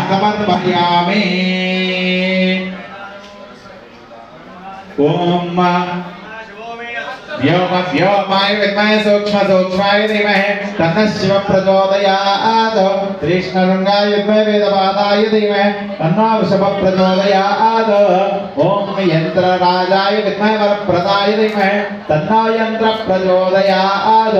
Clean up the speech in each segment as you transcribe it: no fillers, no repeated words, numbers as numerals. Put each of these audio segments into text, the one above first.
समर्पयामि। ओम व्योमाय विद्महे सूक्ष्माय धीमहि तन्नः शिवः प्रचोदयात्। कृष्णशृंगाय विद्महे वेदपादाय धीमहि तन्नो वृषभः प्रचोदयात्। ओम यंत्रराजाय विद्महे वरप्रदाय धीमहि तन्नो यंत्रः प्रचोदयात्।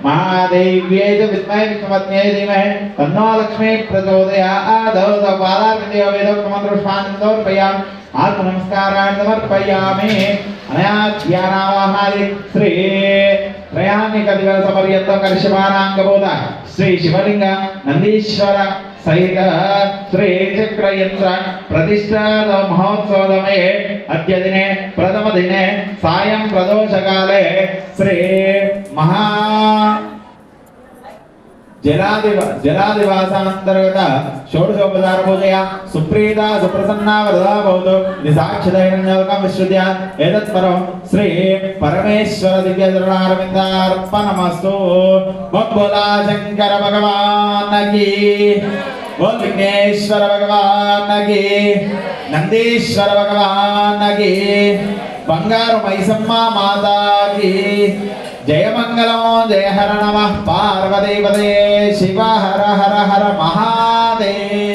महादेव्यै च विद्महे विष्णुपत्न्यै धीमहि तन्नो लक्ष्मीः प्रचोदयात्। पादार्घ्यो वेदोक्तमन्त्रपुष्पाणि समर्पयामि। आत्मनमस्कारान् समर्पयामि। अनया ध्यानावाहारि श्री त्रयान्निकदिवसपर्यन्तं करिष्यमाणाङ्गबोध श्री शिवलिंग नंदीश्वर सहित श्री चक्रयंत्र प्रतिष्ठा महोत्सवमये अद्य दिने प्रथम दिने सायं प्रदोषकाले श्री महा जलादिवासान्तर्गत षोडशोपचार पूजया सुप्रीता सुप्रसन्ना वरदा भवतु निसाक्षितैरण्यवकं विश्रुत्य एतत्परं श्री परमेश्वर दिव्य चरणारविन्दार्पणमस्तु। बोला शंकर भगवान की, बोल विघ्नेश्वर भगवान की, नंदीश्वर भगवान की, बंगारू मैसम्मा माता की जय मंगलम जय हर नमः पार्वती पदे शिव हर हर हर महादेव।